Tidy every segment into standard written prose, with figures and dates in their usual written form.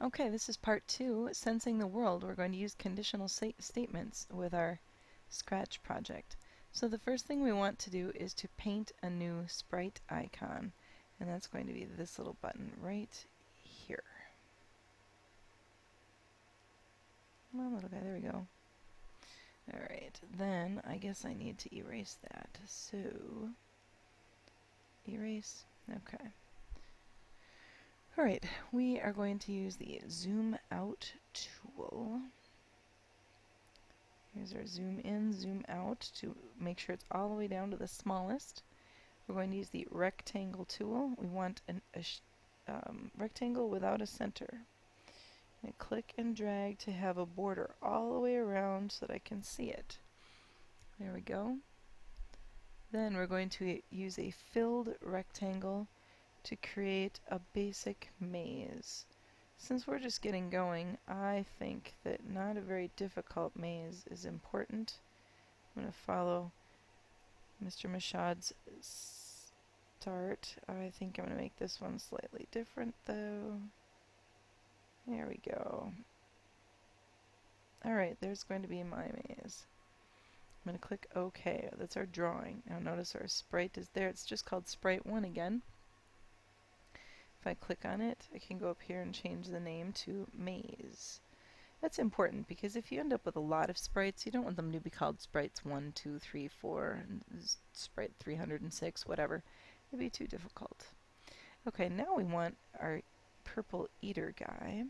Okay, this is part 2, Sensing the World. We're going to use conditional statements with our Scratch project. So the first thing we want to do is to paint a new sprite icon, and that's going to be this little button right here. Come on, little guy, there we go. Alright, then I guess I need to erase that. So, erase, okay. Alright, we are going to use the zoom out tool. Here's our zoom in, zoom out to make sure it's all the way down to the smallest. We're going to use the rectangle tool. We want a rectangle without a center. And click and drag to have a border all the way around so that I can see it. There we go. Then we're going to use a filled rectangle to create a basic maze. Since we're just getting going, I think that not a very difficult maze is important. I'm going to follow Mr. Mashad's start. I think I'm going to make this one slightly different though. There we go. Alright, there's going to be my maze. I'm going to click OK. That's our drawing. Now notice our sprite is there. It's just called Sprite 1 again. If I click on it, I can go up here and change the name to Maze. That's important because if you end up with a lot of sprites, you don't want them to be called sprites 1, 2, 3, 4, and sprite 306, whatever. It'd be too difficult. Okay, now we want our purple eater guy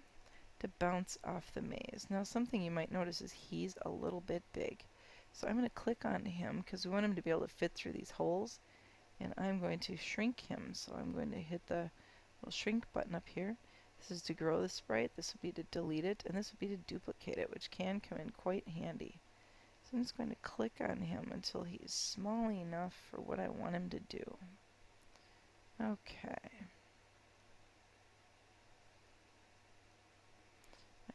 to bounce off the maze. Now something you might notice is he's a little bit big. So I'm going to click on him because we want him to be able to fit through these holes, and I'm going to shrink him. So I'm going to hit the little shrink button up here. This is to grow the sprite, this would be to delete it, and this would be to duplicate it, which can come in quite handy. So I'm just going to click on him until he's small enough for what I want him to do. Okay.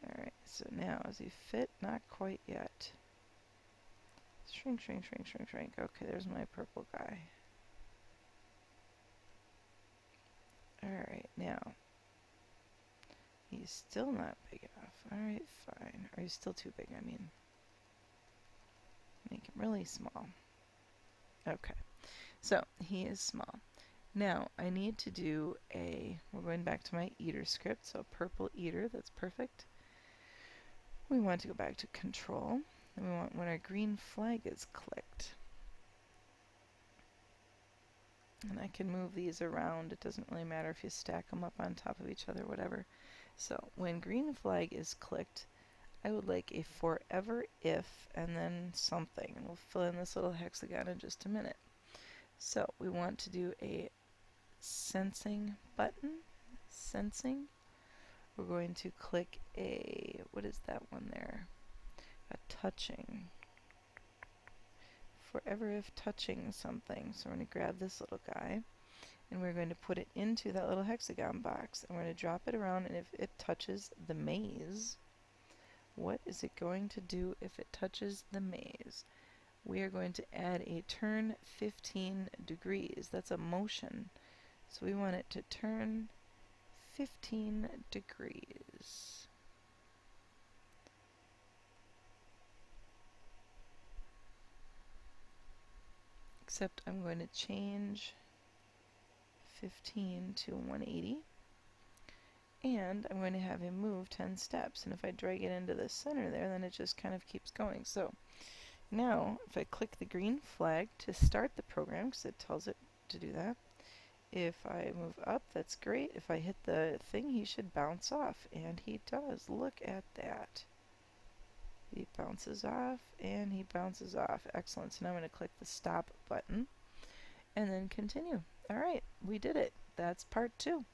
Alright, so now as he fit, not quite yet. Shrink, shrink, shrink, shrink, shrink. Okay, there's my purple guy. Alright, now he's still not big enough. Alright, fine. Or he's still too big, I mean. Make him really small. Okay, so he is small. Now, I need to do we're going back to my eater script, so purple eater, that's perfect. We want to go back to control, and we want when our green flag is clicked. And I can move these around. It doesn't really matter if you stack them up on top of each other, whatever. So when green flag is clicked, I would like a forever if and then something. And we'll fill in this little hexagon in just a minute. So we want to do a sensing button. Sensing. We're going to click a, what is that one there? A touching. Forever if touching something. So we're going to grab this little guy and we're going to put it into that little hexagon box and we're going to drop it around, and if it touches the maze, what is it going to do if it touches the maze? We are going to add a turn 15 degrees. That's a motion. So we want it to turn 15 degrees. Except I'm going to change 15 to 180. And I'm going to have him move 10 steps. And if I drag it into the center there, then it just kind of keeps going. So now, if I click the green flag to start the program, because it tells it to do that, if I move up, that's great. If I hit the thing, he should bounce off. And he does. Look at that. He bounces off, and he bounces off. Excellent. So now I'm going to click the stop button, and then continue. Alright, we did it. That's part 2.